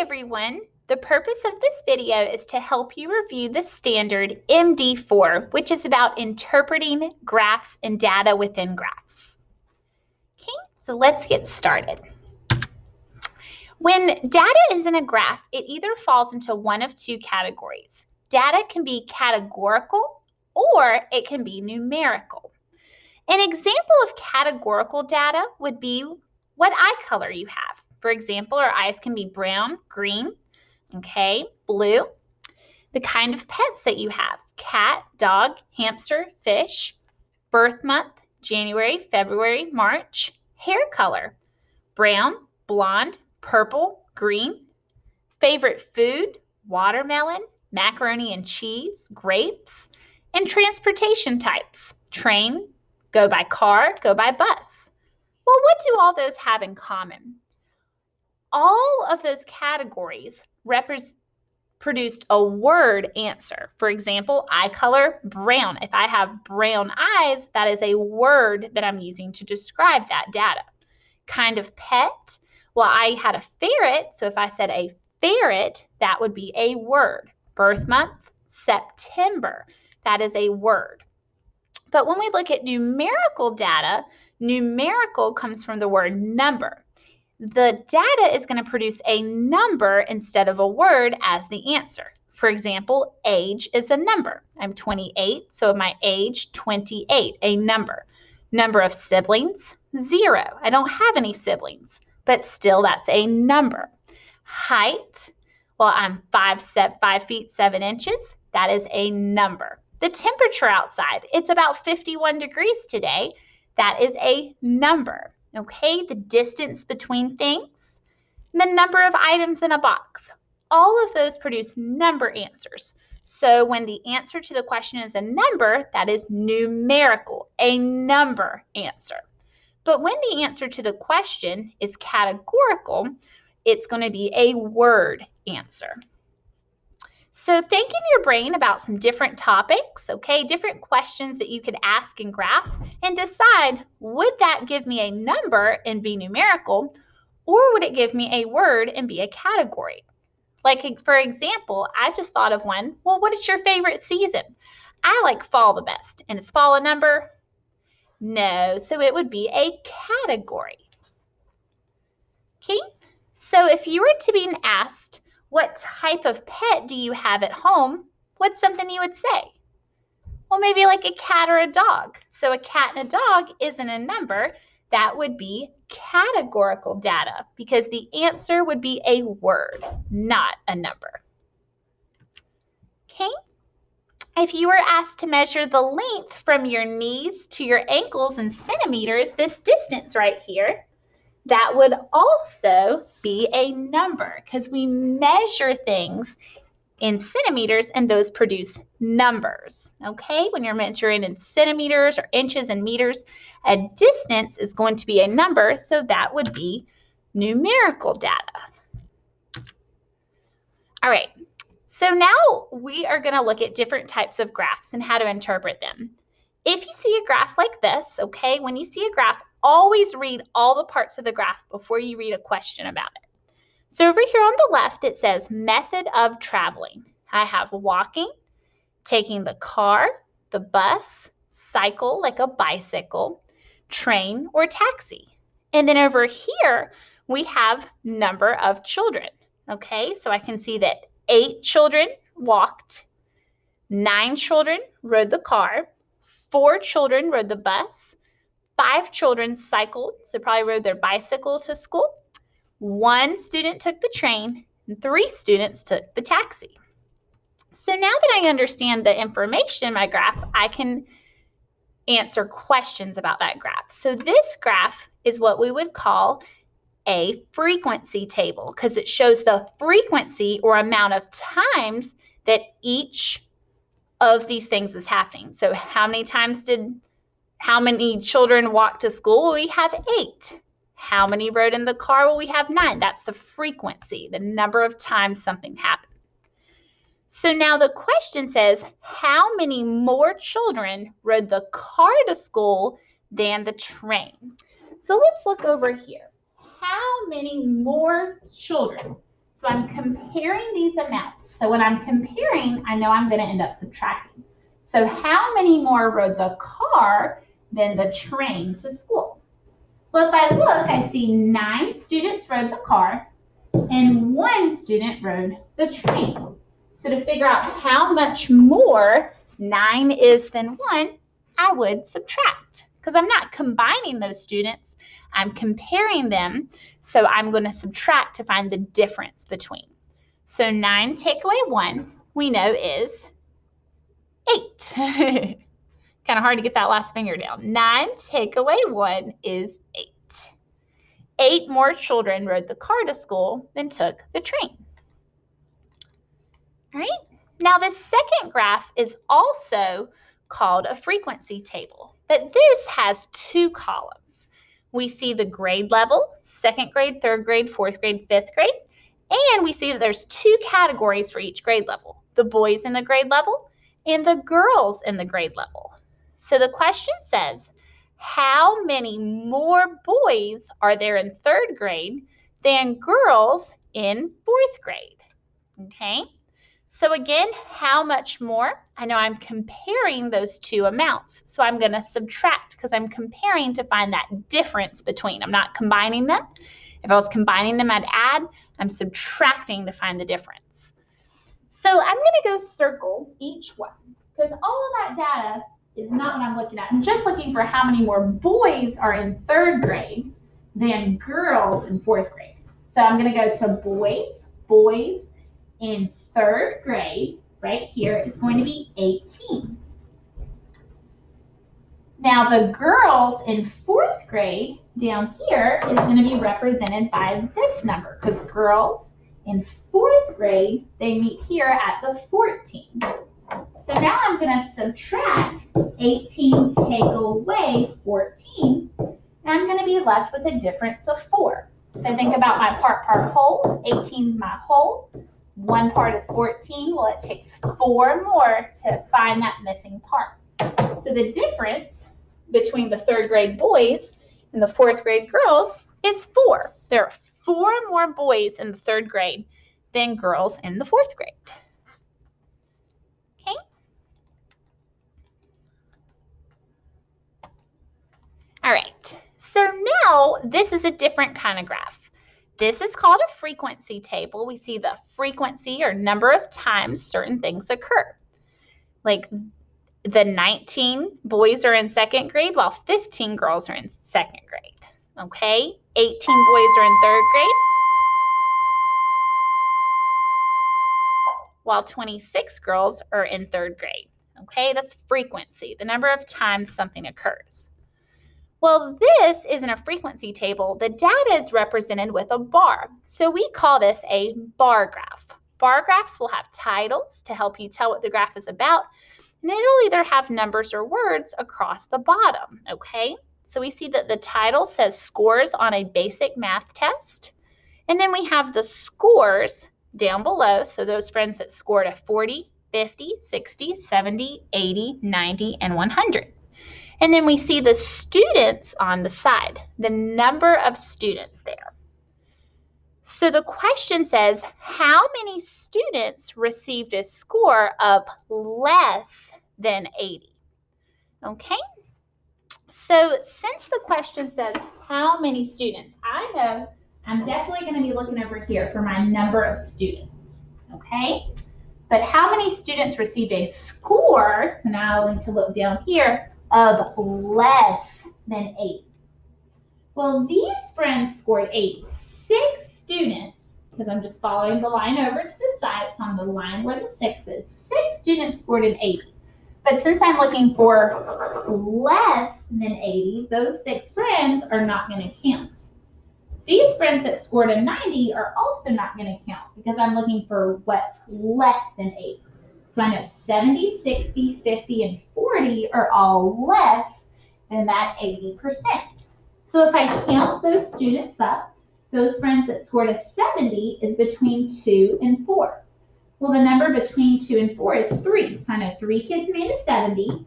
everyone. The purpose of this video is to help you review the standard MD.4, which is about interpreting graphs and data within graphs. Okay, so let's get started. When data is in a graph, it either falls into one of two categories. Data can be categorical or it can be numerical. An example of categorical data would be what eye color you have. For example, our eyes can be brown, green, okay, blue. The kind of pets that you have, cat, dog, hamster, fish. Birth month, January, February, March. Hair color, brown, blonde, purple, green. Favorite food, watermelon, macaroni and cheese, grapes. And transportation types, train, go by car, go by bus. Well, what do all those have in common? All of those categories produced a word answer. For example, eye color, brown. If I have brown eyes, that is a word that I'm using to describe that data. Kind of pet, well, I had a ferret, so if I said a ferret, that would be a word. Birth month, September, that is a word. But when we look at numerical data, numerical comes from the word number. The data is going to produce a number instead of a word as the answer. For example, age is a number. I'm 28, so my age, 28, a number. Number of siblings, 0. I don't have any siblings, but still that's a number. Height, well, I'm 5 feet 7 inches. That is a number. The temperature outside, it's about 51 degrees today. That is a number. Okay, the distance between things, the number of items in a box. All of those produce number answers. So when the answer to the question is a number, that is numerical, a number answer. But when the answer to the question is categorical, it's going to be a word answer. So think in your brain about some different topics, okay, different questions that you could ask in graph and decide, would that give me a number and be numerical, or would it give me a word and be a category? Like, for example, I just thought of one. Well, what is your favorite season? I like fall the best. And is fall a number? No, so it would be a category. Okay, so if you were to be asked, what type of pet do you have at home? What's something you would say? Well, maybe like a cat or a dog. So a cat and a dog isn't a number. That would be categorical data because the answer would be a word, not a number. Okay. If you were asked to measure the length from your knees to your ankles in centimeters, this distance right here, that would also be a number because we measure things in centimeters and those produce numbers. Okay, when you're measuring in centimeters or inches and meters, a distance is going to be a number, so that would be numerical data. All right, so now we are going to look at different types of graphs and how to interpret them. If you see a graph like this, okay, when you see a graph, always read all the parts of the graph before you read a question about it. So over here on the left, it says method of traveling. I have walking, taking the car, the bus, cycle like a bicycle, train or taxi. And then over here, we have number of children. Okay, so I can see that 8 children walked, 9 children rode the car, 4 children rode the bus, 5 children cycled, so probably rode their bicycle to school. 1 student took the train, and 3 students took the taxi. So now that I understand the information in my graph, I can answer questions about that graph. So this graph is what we would call a frequency table because it shows the frequency or amount of times that each of these things is happening. So how many children walk to school? Well, we have 8. How many rode in the car? Well, we have 9. That's the frequency, the number of times something happened. So now the question says, how many more children rode the car to school than the train? So let's look over here. How many more children? So I'm comparing these amounts. So when I'm comparing, I know I'm going to end up subtracting. So how many more rode the car than the train to school? Well, if I look, I see 9 students rode the car and 1 student rode the train. So to figure out how much more 9 is than 1, I would subtract because I'm not combining those students. I'm comparing them. So I'm going to subtract to find the difference between. So 9 take away 1, we know is 8. Kind of hard to get that last finger down. 9 take away 1 is 8. 8 more children rode the car to school than took the train. All right. Now this second graph is also called a frequency table, but this has 2 columns. We see the grade level, 2nd grade, 3rd grade, 4th grade, 5th grade, and we see that there's 2 categories for each grade level, the boys in the grade level and the girls in the grade level. So the question says, how many more boys are there in 3rd grade than girls in 4th grade? Okay. So again, how much more? I know I'm comparing those 2 amounts. So I'm going to subtract because I'm comparing to find that difference between. I'm not combining them. If I was combining them, I'd add. I'm subtracting to find the difference. So I'm going to go circle each one because all of that data is not what I'm looking at. I'm just looking for how many more boys are in 3rd grade than girls in 4th grade. So I'm going to go to boys in 3rd grade, right here, it's going to be 18. Now the girls in 4th grade down here is going to be represented by this number because girls in 4th grade, they meet here at the 14. So now I'm going to subtract 18 take away 14, and I'm going to be left with a difference of 4. If I think about my part whole, 18 is my whole. 1 part is 14. Well, it takes 4 more to find that missing part. So the difference between the 3rd grade boys and the 4th grade girls is 4. There are 4 more boys in the 3rd grade than girls in the 4th grade. Okay? All right. So now this is a different kind of graph. This is called a frequency table. We see the frequency or number of times certain things occur. Like the 19 boys are in 2nd grade while 15 girls are in 2nd grade. Okay? 18 boys are in 3rd grade while 26 girls are in 3rd grade. Okay? That's frequency, the number of times something occurs. Well, this isn't a frequency table. The data is represented with a bar. So we call this a bar graph. Bar graphs will have titles to help you tell what the graph is about. And it'll either have numbers or words across the bottom, okay? So we see that the title says scores on a basic math test. And then we have the scores down below. So those friends that scored a 40, 50, 60, 70, 80, 90, and 100. And then we see the students on the side, the number of students there. So the question says, how many students received a score of less than 80? Okay? So since the question says how many students, I know I'm definitely going to be looking over here for my number of students. Okay? But how many students received a score, so now I need to look down here, of less than 80. Well, these friends scored 80. 6 students, because I'm just following the line over to the side, it's on the line where the 6 is. 6 students scored an 80. But since I'm looking for less than 80, those 6 friends are not going to count. These friends that scored a 90 are also not going to count because I'm looking for what's less than 80. So I know 70, 60, 50, and 40 are all less than that 80%. So if I count those students up, those friends that scored a 70 is between 2 and 4. Well, the number between 2 and 4 is 3. So I know 3 kids made a 70.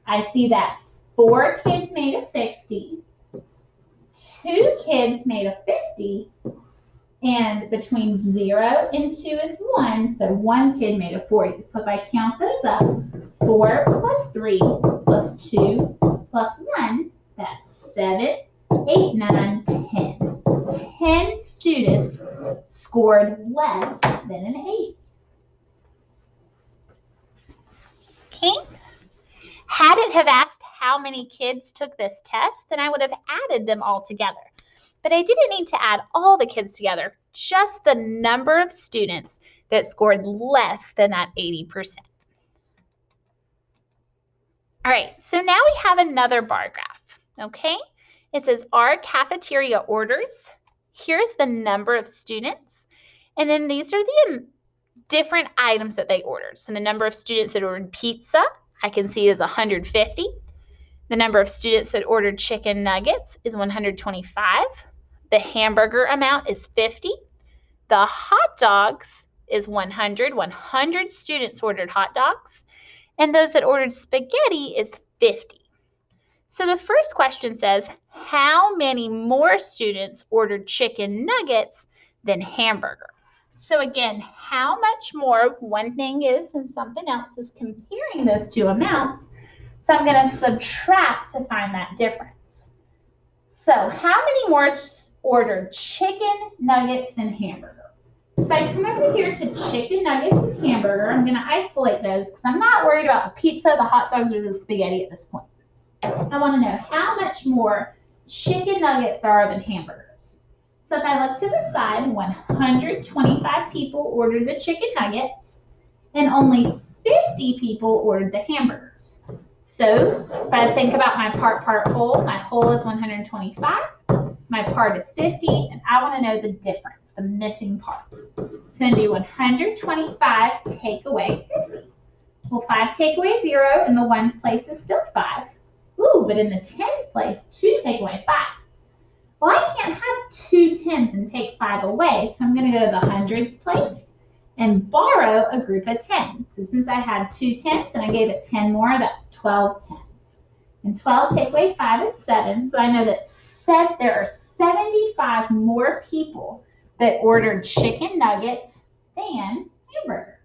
I see that 4 kids made a 60. 2 kids made a 50. And between 0 and 2 is 1, so one kid made a 40. So if I count those up, 4 plus 3 plus 2 plus 1, that's 7, 8, 9, 10. 10 students scored less than an 8. Okay? Had it have asked how many kids took this test, then I would have added them all together. But I didn't need to add all the kids together, just the number of students that scored less than that 80%. All right, so now we have another bar graph, okay? It says our cafeteria orders. Here's the number of students. And then these are the different items that they ordered. So the number of students that ordered pizza, I can see is 150. The number of students that ordered chicken nuggets is 125. The hamburger amount is 50. The hot dogs is 100. 100 students ordered hot dogs. And those that ordered spaghetti is 50. So the first question says, how many more students ordered chicken nuggets than hamburger? So again, how much more one thing is and something else is comparing those two amounts. So I'm going to subtract to find that difference. So how many more ordered chicken nuggets than hamburger? If I come over here to chicken nuggets and hamburger, I'm going to isolate those because I'm not worried about the pizza, the hot dogs, or the spaghetti at this point. I want to know how much more chicken nuggets there are than hamburgers. So if I look to the side, 125 people ordered the chicken nuggets and only 50 people ordered the hamburgers. So if I think about my part whole, my whole is 125, my part is 50, and I want to know the difference, the missing part. So I'm going to do 125 take away 50. Well, 5 take away 0, and the ones place is still 5. Ooh, but in the tens place, 2 take away 5. Well, I can't have 2 tens and take 5 away, so I'm going to go to the hundreds place and borrow a group of tens. So since I had 2 tens and I gave it 10 more, that's 12 tens. And 12 take away 5 is 7, so I know that there are 75 more people that ordered chicken nuggets than hamburgers.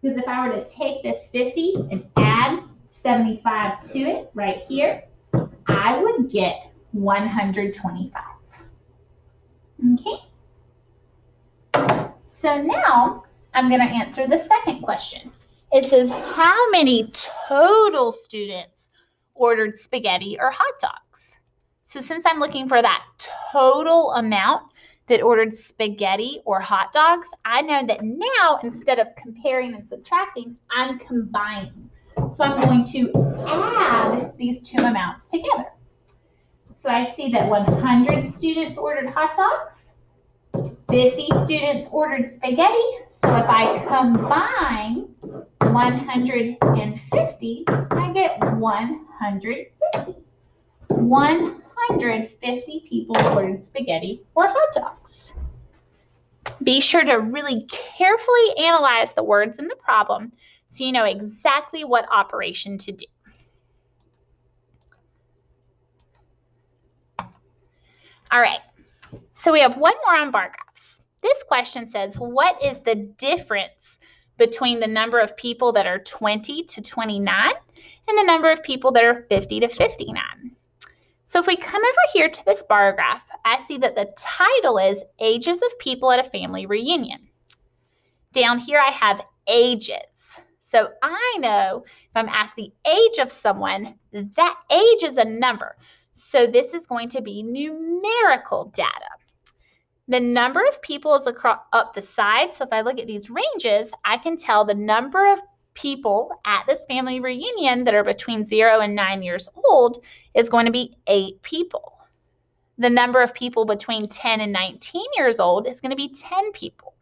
Because if I were to take this 50 and add 75 to it right here, I would get 125. Okay? So now I'm going to answer the second question. It says, how many total students ordered spaghetti or hot dogs? So since I'm looking for that total amount that ordered spaghetti or hot dogs, I know that now instead of comparing and subtracting, I'm combining. So I'm going to add these two amounts together. So I see that 100 students ordered hot dogs, 50 students ordered spaghetti. So if I combine 150, I get 150. 150 people ordered spaghetti or hot dogs. Be sure to really carefully analyze the words in the problem so you know exactly what operation to do. All right, so we have one more on bar graphs. This question says, what is the difference between the number of people that are 20 to 29 and the number of people that are 50 to 59? So if we come over here to this bar graph, I see that the title is Ages of People at a Family Reunion. Down here I have ages. So I know if I'm asked the age of someone, that age is a number. So this is going to be numerical data. The number of people is up the side. So if I look at these ranges, I can tell the number of people at this family reunion that are between 0 and 9 years old is going to be 8 people. The number of people between 10 and 19 years old is going to be 10 people.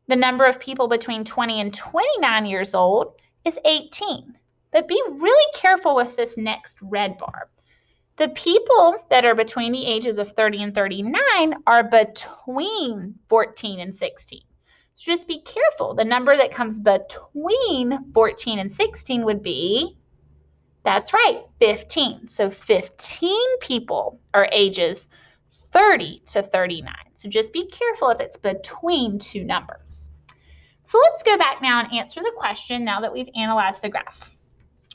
The number of people between 20 and 29 years old is 18. But be really careful with this next red bar. The people that are between the ages of 30 and 39 are between 14 and 16. So just be careful. The number that comes between 14 and 16 would be, that's right, 15. So 15 people are ages 30 to 39. So just be careful if it's between two numbers. So let's go back now and answer the question now that we've analyzed the graph.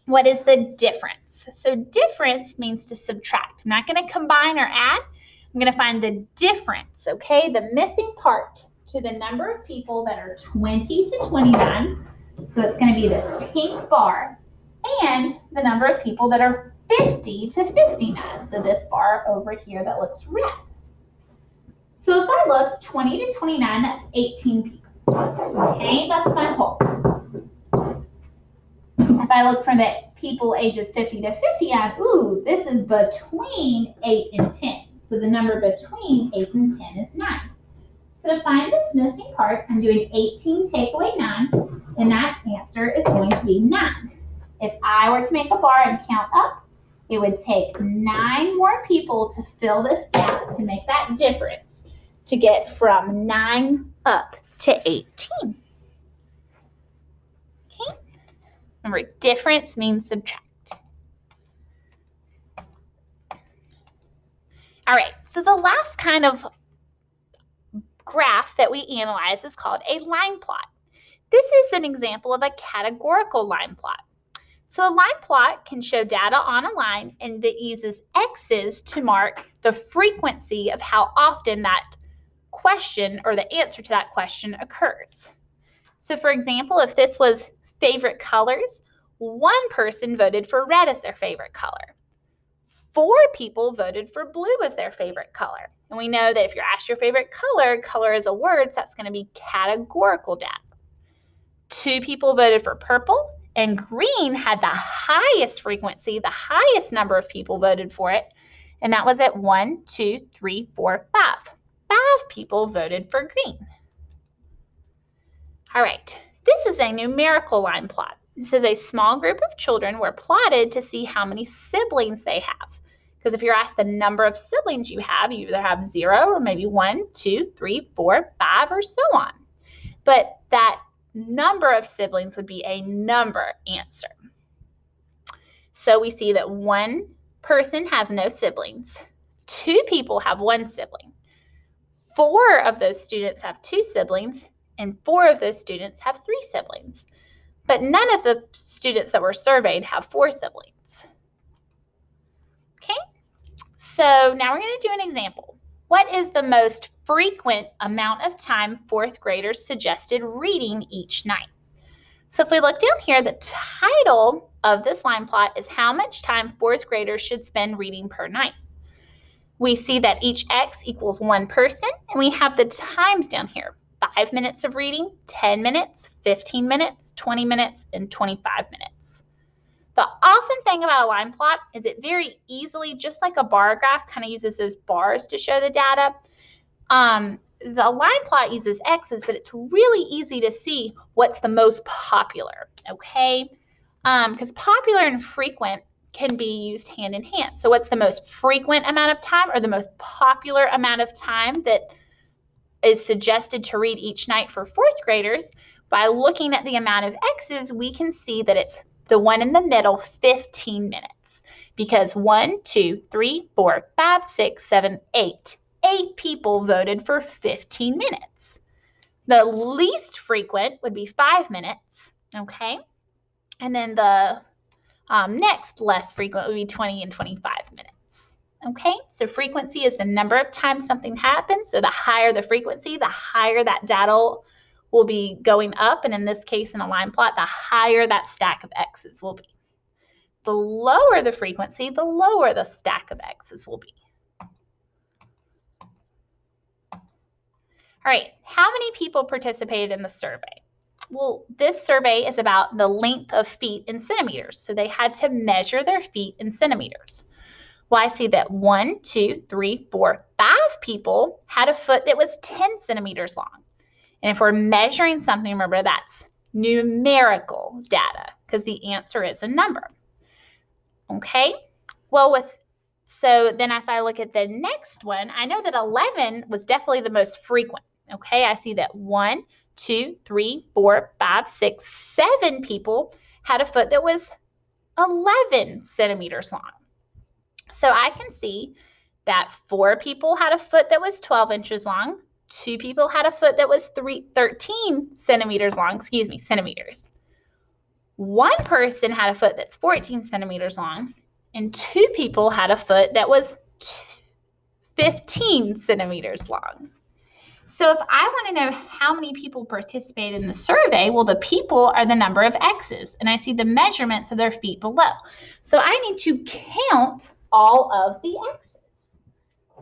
What is the difference? So difference means to subtract. I'm not going to combine or add. I'm going to find the difference, okay? The missing part to the number of people that are 20 to 29. So it's going to be this pink bar, and the number of people that are 50 to 59. So this bar over here that looks red. So if I look 20 to 29, that's 18 people. Okay, that's my whole. If I look for the people ages 50 to 59, ooh, this is between 8 and 10. So the number between 8 and 10 is 9. So to find this missing part, I'm doing 18 take away 9, and that answer is going to be 9. If I were to make a bar and count up, it would take 9 more people to fill this gap to make that difference to get from 9 up to 18. Okay? Remember, difference means subtract. All right, so the last kind of graph that we analyze is called a line plot. This is an example of a categorical line plot. So a line plot can show data on a line, and it uses X's to mark the frequency of how often that question or the answer to that question occurs. So for example, if this was favorite colors, one person voted for red as their favorite color. 4 people voted for blue as their favorite color. And we know that if you're asked your favorite color, color is a word, so that's going to be categorical data. 2 people voted for purple, and green had the highest frequency, the highest number of people voted for it, and that was at 1, 2, 3, 4, 5. 5 people voted for green. All right, this is a numerical line plot. This is a small group of children were plotted to see how many siblings they have. Because if you're asked the number of siblings you either have 0 or maybe 1, 2, 3, 4, 5, or so on. But that number of siblings would be a number answer. So we see that 1 person has no siblings. 2 people have 1 sibling. 4 of those students have 2 siblings, and 4 of those students have 3 siblings. But none of the students that were surveyed have 4 siblings. Okay, so now we're going to do an example. What is the most frequent amount of time 4th graders suggested reading each night? So if we look down here, the title of this line plot is how much time 4th graders should spend reading per night. We see that each X equals 1 person, and we have the times down here. 5 minutes of reading, 10 minutes, 15 minutes, 20 minutes, and 25 minutes. The awesome thing about a line plot is it very easily, just like a bar graph, kind of uses those bars to show the data. The line plot uses X's, but it's really easy to see what's the most popular, okay? Because popular and frequent can be used hand in hand. So what's the most frequent amount of time or the most popular amount of time that is suggested to read each night for 4th graders? By looking at the amount of X's, we can see that it's the one in the middle, 15 minutes. Because 1, 2, 3, 4, 5, 6, 7, 8. 8 people voted for 15 minutes. The least frequent would be 5 minutes, okay? And then the next less frequent would be 20 and 25 minutes. Okay, so frequency is the number of times something happens. So the higher the frequency, the higher that data will be going up. And in this case, in a line plot, the higher that stack of X's will be. The lower the frequency, the lower the stack of X's will be. All right, how many people participated in the survey? Well, this survey is about the length of feet in centimeters. So they had to measure their feet in centimeters. Well, I see that 1, 2, 3, 4, 5 people had a foot that was 10 centimeters long. And if we're measuring something, remember that's numerical data because the answer is a number. Okay, well, so then if I look at the next one, I know that 11 was definitely the most frequent. Okay, I see that 1, 2, 3, 4, 5, 6, 7 people had a foot that was 11 centimeters long. So I can see that 4 people had a foot that was 12 inches long, 2 people had a foot that was 13 centimeters long, centimeters. 1 person had a foot that's 14 centimeters long, and 2 people had a foot that was 15 centimeters long. So if I want to know how many people participated in the survey, well, the people are the number of X's, and I see the measurements of their feet below. So I need to count all of the X's.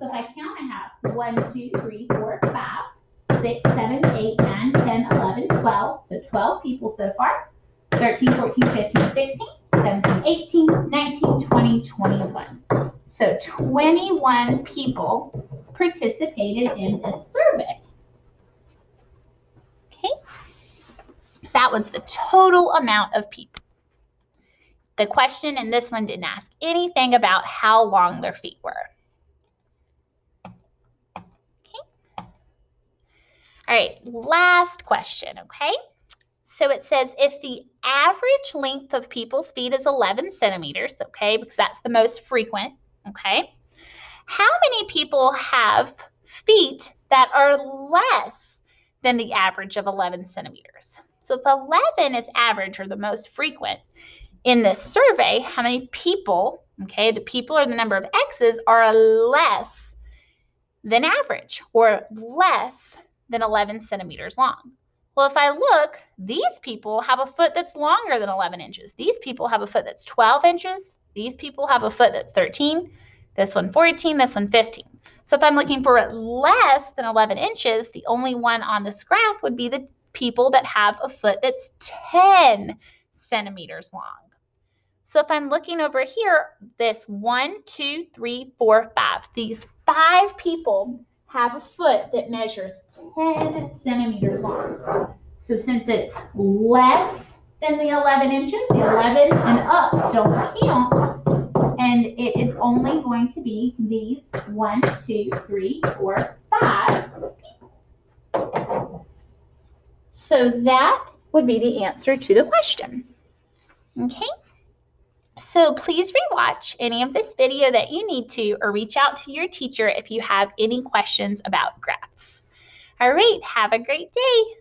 So if I count, I have 1, 2, 3, 4, 5, 6, 7, 8, 9, 10, 11, 12. So 12 people so far. 13, 14, 15, 16, 17, 18, 19, 20, 21. So 21 people participated in this survey. Okay, so that was the total amount of people. The question in this one didn't ask anything about how long their feet were. Okay. All right, last question, okay? So it says if the average length of people's feet is 11 centimeters, okay, because that's the most frequent, okay, how many people have feet that are less than the average of 11 centimeters? So if 11 is average or the most frequent in this survey, how many people, okay, the people or the number of X's are less than average or less than 11 centimeters long? Well, if I look, these people have a foot that's longer than 11 inches. These people have a foot that's 12 inches. These people have a foot that's 13. This one 14, this one 15. So if I'm looking for less than 11 inches, the only one on this graph would be the people that have a foot that's 10 centimeters long. So if I'm looking over here, this 1, 2, 3, 4, 5, these 5 people have a foot that measures 10 centimeters long. So since it's less than the 11 inches, the 11 and up don't count, and it is only going to be these 1, 2, 3, 4, 5 people. So that would be the answer to the question. Okay? So please rewatch any of this video that you need to, or reach out to your teacher if you have any questions about graphs. All right, have a great day.